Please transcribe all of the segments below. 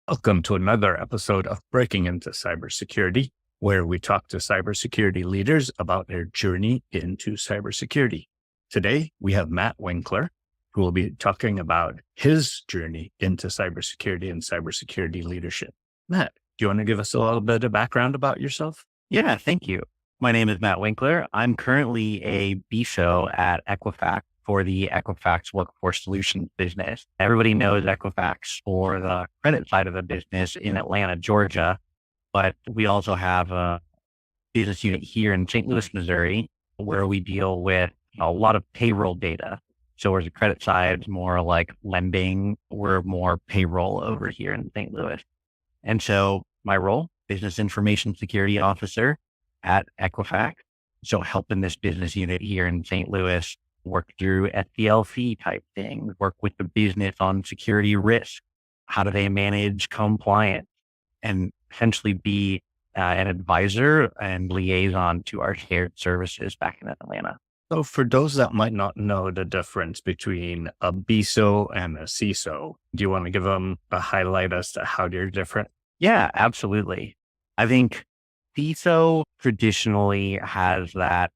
Welcome to another episode of Breaking Into Cybersecurity, where we talk to cybersecurity leaders about their journey into cybersecurity. Today, we have Matt Winkeler, who will be talking about his journey into cybersecurity and cybersecurity leadership. Matt, do you want to give us a little bit of background about yourself? Yeah, thank you. My name is Matt Winkeler. I'm currently a BSO at Equifax for the Equifax Workforce Solutions business. Everybody knows Equifax for the credit side of the business in Atlanta, Georgia, but we also have a business unit here in St. Louis, Missouri, where we deal with a lot of payroll data. So whereas the credit side is more like lending, we're more payroll over here in St. Louis. And so my role, Business Information Security Officer at Equifax. So helping this business unit here in St. Louis work through LLC type things, work with the business on security risk. How do they manage compliance, and essentially be an advisor and liaison to our shared services back in Atlanta. So for those that might not know the difference between a BSO and a CISO, do you want to give them a highlight as to how they're different? Yeah, absolutely. I think CISO traditionally has that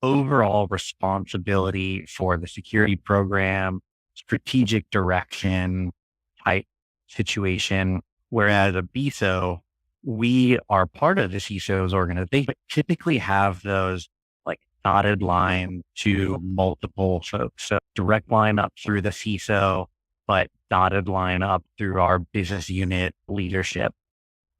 overall responsibility for the security program, strategic direction type situation. Whereas a BSO, we are part of the CISO's organization, but typically have those like dotted line to multiple folks. So direct line up through the CISO, but dotted line up through our business unit leadership.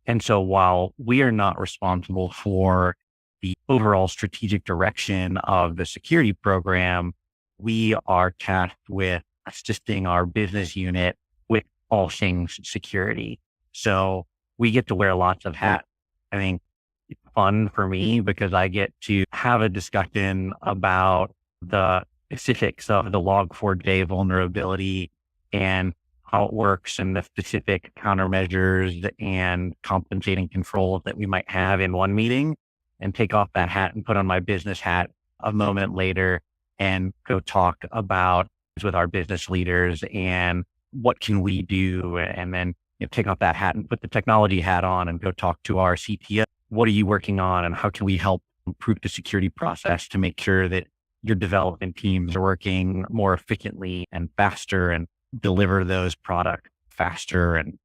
And so while we are not responsible for the overall strategic direction of the security program, we are tasked with assisting our business unit with all things security. So we get to wear lots of hats. I think it's fun for me because I get to have a discussion about the specifics of the Log4j vulnerability and how it works and the specific countermeasures and compensating controls that we might have in one meeting, and take off that hat and put on my business hat a moment later and go talk about with our business leaders and what can we do? And then take off that hat and put the technology hat on and go talk to our CPF. What are you working on and how can we help improve the security process to make sure that your development teams are working more efficiently and faster and deliver those products faster and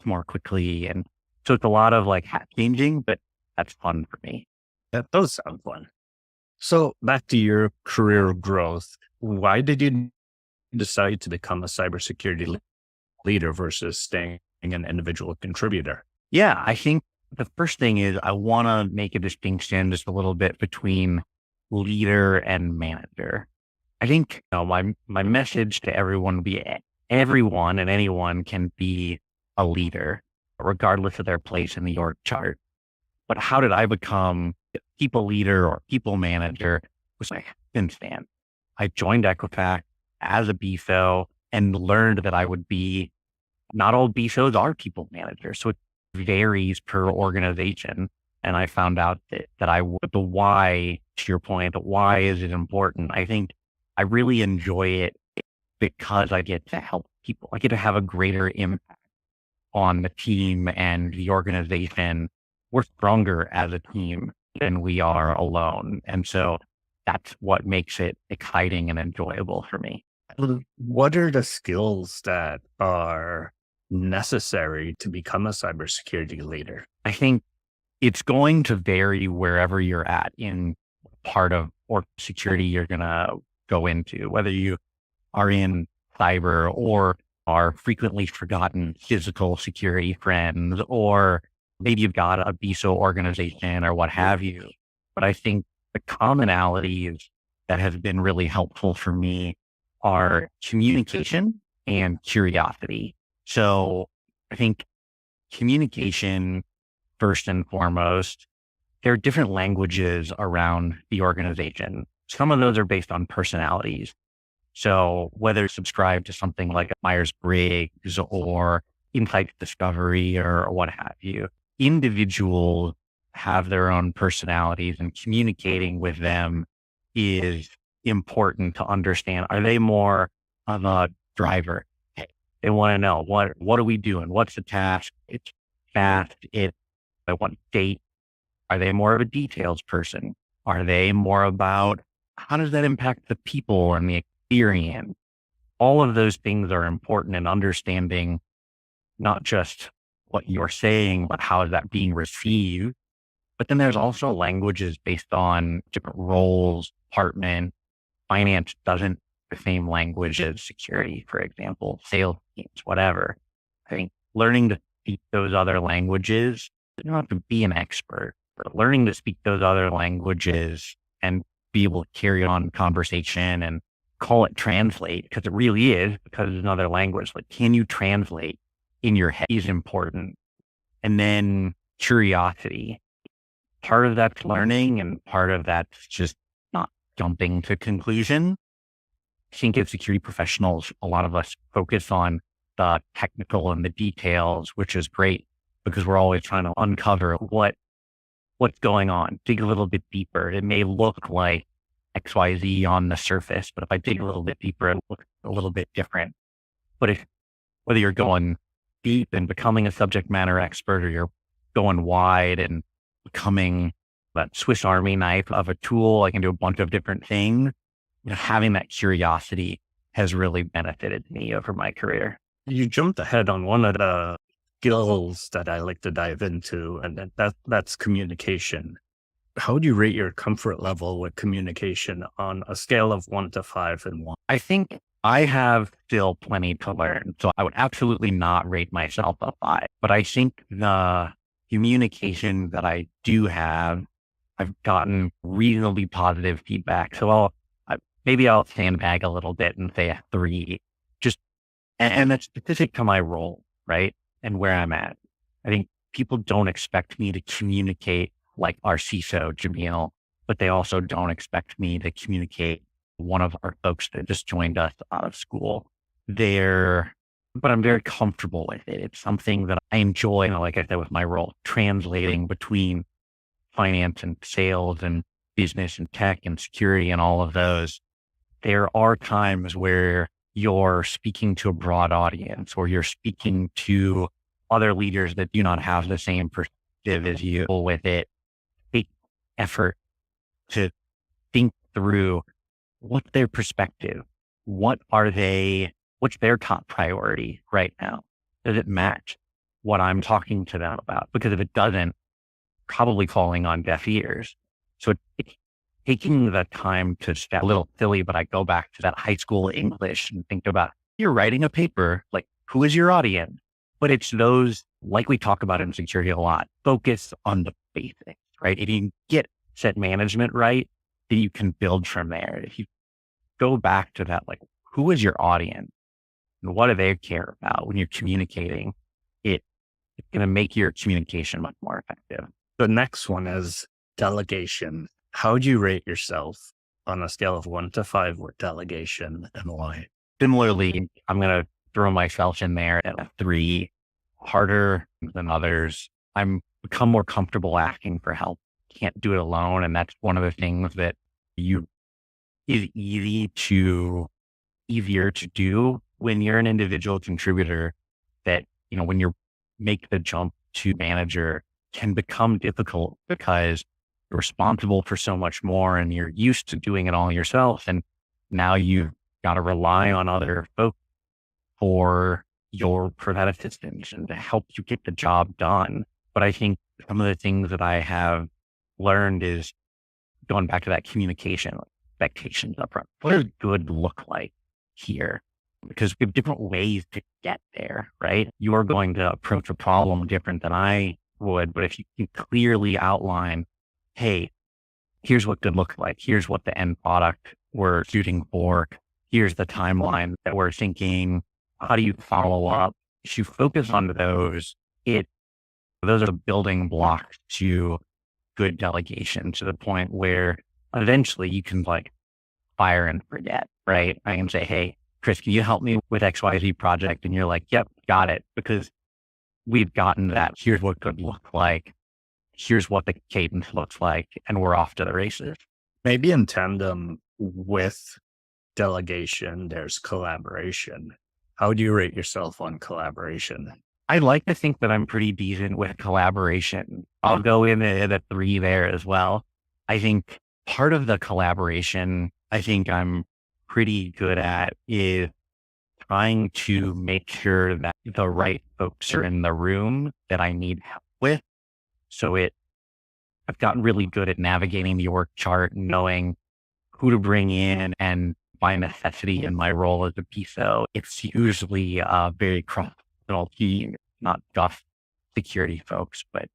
more quickly. And so it's a lot of like hat changing, but that's fun for me. That does sound fun. So back to your career growth, why did you decide to become a cybersecurity leader versus staying an individual contributor? Yeah, I think the first thing is I want to make a distinction just a little bit between leader and manager. I think my message to everyone would be everyone and anyone can be a leader, regardless of their place in the org chart. But how did I become a people leader or people manager? Was my fan. I joined Equifax as a BSO and learned that I would be, not all BSOs are people managers. So it varies per organization. And I found out that the why, to your point, the why is it important? I think I really enjoy it because I get to help people. I get to have a greater impact on the team and the organization. We're stronger as a team than we are alone. And so that's what makes it exciting and enjoyable for me. What are the skills that are necessary to become a cybersecurity leader? I think it's going to vary wherever you're at in part of or security you're going to go into, whether you are in cyber or are frequently forgotten physical security friends, or maybe you've got a BSO organization or what have you. But I think the commonalities that have been really helpful for me are communication and curiosity. So I think communication, first and foremost, there are different languages around the organization. Some of those are based on personalities. So whether you subscribe to something like Myers-Briggs or Insight Discovery or what have you, individuals have their own personalities, and communicating with them is important to understand. Are they more of a driver? Hey, They want to know what are we doing? What's the task? It's fast. At what date? Are they more of a details person? Are they more about how does that impact the people and the experience? All of those things are important in understanding not just what you're saying, but how is that being received. But then there's also languages based on different roles, department, finance doesn't the same language as security, for example, sales teams, whatever. I think learning to speak those other languages, you don't have to be an expert, but learning to speak those other languages and be able to carry on conversation and call it translate, because it really is, because it's another language. Like, can you translate in your head is important. And then curiosity. Part of that's learning and part of that's just not jumping to conclusion. I think as security professionals, a lot of us focus on the technical and the details, which is great because we're always trying to uncover what's going on, dig a little bit deeper. It may look like XYZ on the surface, but if I dig a little bit deeper, it looks a little bit different. But whether you're going deep and becoming a subject matter expert or you're going wide and becoming that Swiss Army knife of a tool, I can do a bunch of different things. Having that curiosity has really benefited me over my career. You jumped ahead on one of the skills that I like to dive into, and that's communication. How would you rate your comfort level with communication on a scale of 1 to 5 and 1? I think I have still plenty to learn. So I would absolutely not rate myself a 5, but I think the communication that I do have, I've gotten reasonably positive feedback. So maybe I'll sandbag a little bit and say a 3, and that's specific to my role, right? And where I'm at. I think people don't expect me to communicate like our CISO, Jamil, but they also don't expect me to communicate one of our folks that just joined us out of school. But I'm very comfortable with it. It's something that I enjoy, like I said, with my role, translating between finance and sales and business and tech and security and all of those. There are times where you're speaking to a broad audience or you're speaking to other leaders that do not have the same perspective as you with it. Take effort to think through what's their perspective. What's their top priority right now? Does it match what I'm talking to them about? Because if it doesn't, probably falling on deaf ears. So it's taking the time to step a little silly, but I go back to that high school English and think about, you're writing a paper, like who is your audience? But it's those, like we talk about in security a lot, focus on the basics, right? If you can get set management right, then you can build from there. If you go back to that, like who is your audience and what do they care about when you're communicating, it's going to make your communication much more effective. The next one is delegation. How would you rate yourself on a scale of 1 to 5 with delegation and why? Similarly, I'm going to throw myself in there at a 3, harder than others. I'm become more comfortable asking for help. Can't do it alone. And that's one of the things that is easier to do when you're an individual contributor, that, when you make the jump to manager can become difficult because you're responsible for so much more and you're used to doing it all yourself. And now you've got to rely on other folks for that assistance and to help you get the job done. But I think some of the things that I have learned is going back to that communication, expectations up front. What does good look like here? Because we have different ways to get there, right? You are going to approach a problem different than I would, but if you can clearly outline, hey, here's what good looks like. Here's what the end product we're shooting for. Here's the timeline that we're thinking. How do you follow up? If you focus on those are the building blocks to good delegation, to the point where eventually you can fire and forget, right? I can say, hey, Chris, can you help me with XYZ project? And you're like, yep, got it. Because we've gotten that. Here's what good look like. Here's what the cadence looks like. And we're off to the races. Maybe in tandem with delegation, there's collaboration. How do you rate yourself on collaboration? I like to think that I'm pretty decent with collaboration. I'll go in at a 3 there as well. I think part of the collaboration I think I'm pretty good at is trying to make sure that the right folks are in the room that I need help with. So I've gotten really good at navigating the org chart and knowing who to bring in, and by necessity in my role as a PISO, it's usually a very cross-functional team, not just security folks, but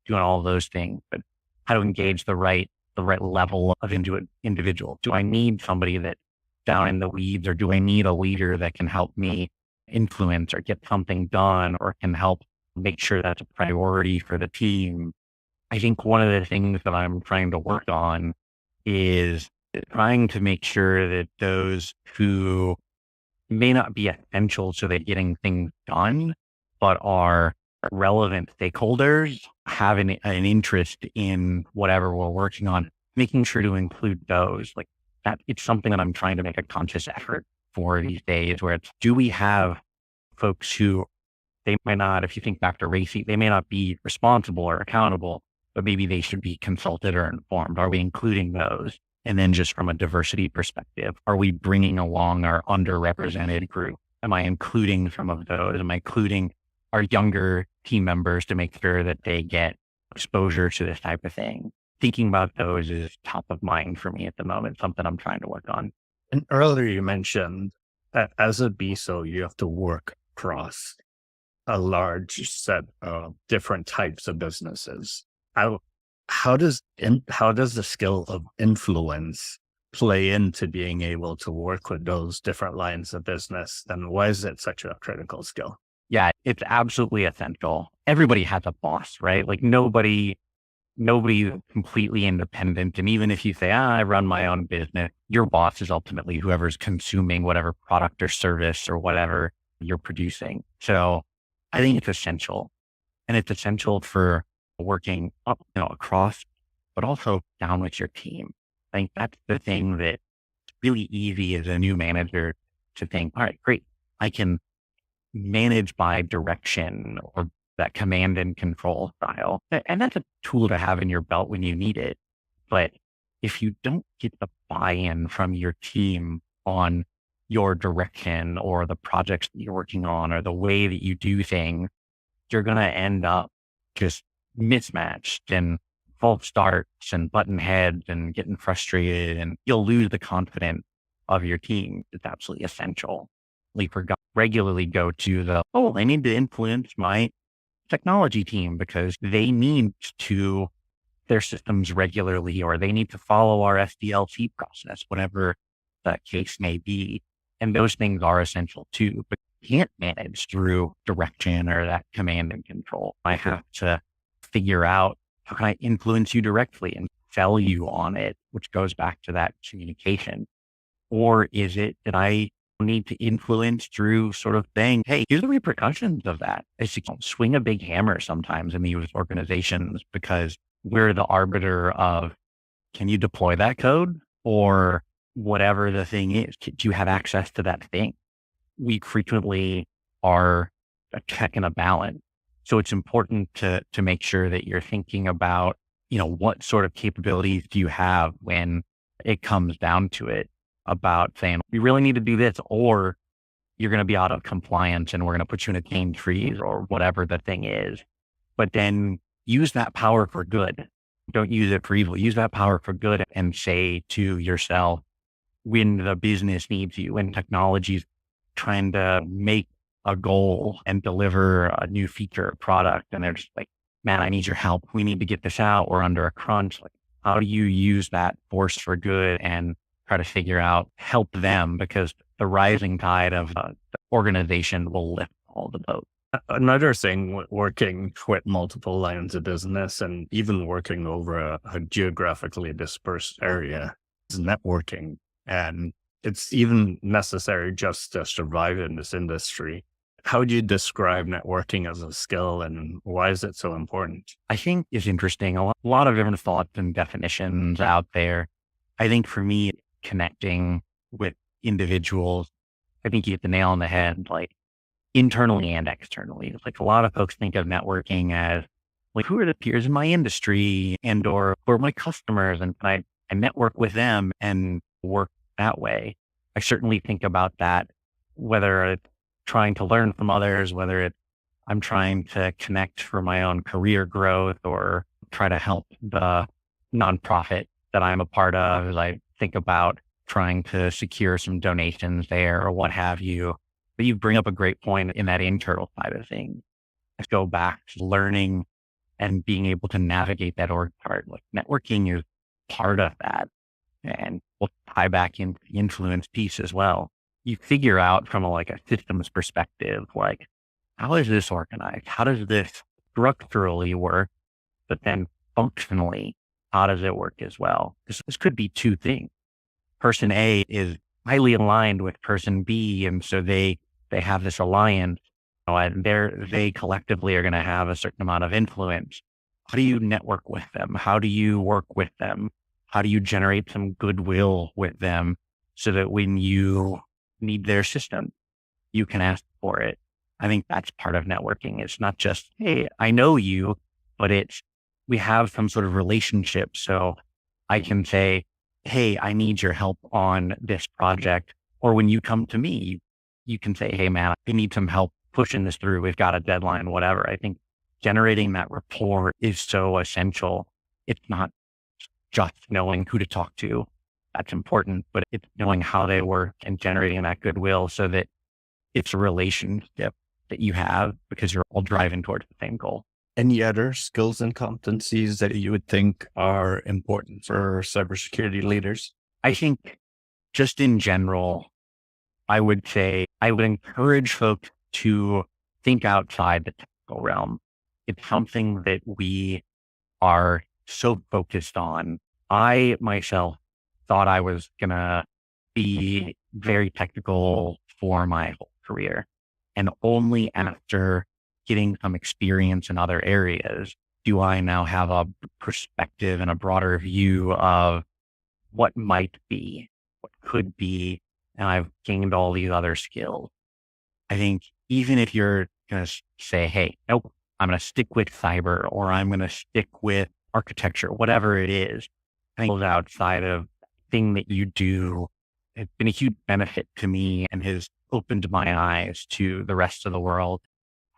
doing all those things, but how to engage the right level of individual. Do I need somebody that's down in the weeds, or do I need a leader that can help me influence or get something done, or can help make sure that's a priority for the team? I think one of the things that I'm trying to work on is trying to make sure that those who may not be essential to the getting things done, but are relevant stakeholders, have an interest in whatever we're working on, making sure to include those. Like that, it's something that I'm trying to make a conscious effort for these days, where it's, do we have folks who they might not, if you think back to RACI, they may not be responsible or accountable, but maybe they should be consulted or informed. Are we including those? And then just from a diversity perspective, are we bringing along our underrepresented group? Am I including some of those? Am I including our younger team members to make sure that they get exposure to this type of thing? Thinking about those is top of mind for me at the moment, something I'm trying to work on. And earlier you mentioned that as a BSO, you have to work across a large set of different types of businesses. How does the skill of influence play into being able to work with those different lines of business? And why is it such a critical skill? Yeah, it's absolutely essential. Everybody has a boss, right? Like nobody's completely independent. And even if you say, I run my own business, your boss is ultimately whoever's consuming whatever product or service or whatever you're producing. So I think it's essential. And it's essential for working up, across, but also down with your team. I think that's the thing that's really easy as a new manager to think, all right, great. I can manage by direction or that command and control style. And that's a tool to have in your belt when you need it. But if you don't get the buy-in from your team on your direction or the projects that you're working on or the way that you do things, you're going to end up just mismatched and false starts and button heads and getting frustrated, and you'll lose the confidence of your team. It's absolutely essential. We regularly go to I need to influence my technology team because they need to their systems regularly, or they need to follow our SDLC process, whatever the case may be. And those things are essential too, but can't manage through direction or that command and control. I have to figure out how can I influence you directly and sell you on it, which goes back to that communication. Or is it that I need to influence through sort of saying, hey, here's the repercussions of that. It's to swing a big hammer sometimes in these organizations because we're the arbiter of, can you deploy that code? Or whatever the thing is, do you have access to that thing? We frequently are a check and a balance. So it's important to make sure that you're thinking about, what sort of capabilities do you have when it comes down to it, about saying, we really need to do this, or you're going to be out of compliance and we're going to put you in a cane freeze or whatever the thing is. But then use that power for good. Don't use it for evil. Use that power for good and say to yourself, when the business needs you, when technology's trying to make a goal and deliver a new feature or product, and they're just like, man, I need your help. We need to get this out. We're under a crunch. Like, how do you use that force for good and try to figure out, help them, because the rising tide of the organization will lift all the boats. Another thing, working with multiple lines of business and even working over a geographically dispersed area is networking. And it's even necessary just to survive in this industry. How would you describe networking as a skill, and why is it so important? I think it's interesting. A lot of different thoughts and definitions out there. I think for me, connecting with individuals I think you hit the nail on the head, like internally and externally. It's like a lot of folks think of networking as like, who are the peers in my industry and or who are my customers? And can I network with them and work that way. I certainly think about that, whether it's trying to learn from others, whether it's I'm trying to connect for my own career growth or try to help the nonprofit that I'm a part of as I think about trying to secure some donations there or what have you. But you bring up a great point in that internal side of things. Let's go back to learning and being able to navigate that org chart. Like networking is part of that. And we'll tie back into the influence piece as well. You figure out from like a systems perspective, like how is this organized? How does this structurally work? But then functionally, how does it work as well? This could be two things. Person A is highly aligned with person B. And so they have this alliance, and they collectively are going to have a certain amount of influence. How do you network with them? How do you work with them? How do you generate some goodwill with them so that when you need their system, you can ask for it? I think that's part of networking. It's not just, hey, I know you, but we have some sort of relationship. So I can say, hey, I need your help on this project. Or when you come to me, you can say, hey, man, I need some help pushing this through. We've got a deadline, whatever. I think generating that rapport is so essential. It's not just knowing who to talk to. That's important, but it's knowing how they work and generating that goodwill so that it's a relationship that you have because you're all driving towards the same goal. Any other skills and competencies that you would think are important for cybersecurity leaders? I think just in general, I would say I would encourage folks to think outside the technical realm. It's something that we are so focused on. I myself thought I was going to be very technical for my whole career. And only after getting some experience in other areas do I now have a perspective and a broader view of what might be, what could be, and I've gained all these other skills. I think even if you're going to say, hey, nope, I'm going to stick with cyber or I'm going to stick with architecture, whatever it is, I think outside of the thing that you do, it's been a huge benefit to me and has opened my eyes to the rest of the world,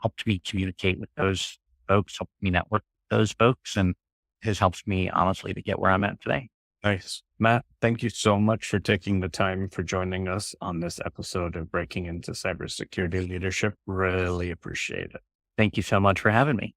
helped me communicate with those folks, helped me network with those folks, and has helped me honestly to get where I'm at today. Nice. Matt, thank you so much for taking the time for joining us on this episode of Breaking Into Cybersecurity Leadership. Really appreciate it. Thank you so much for having me.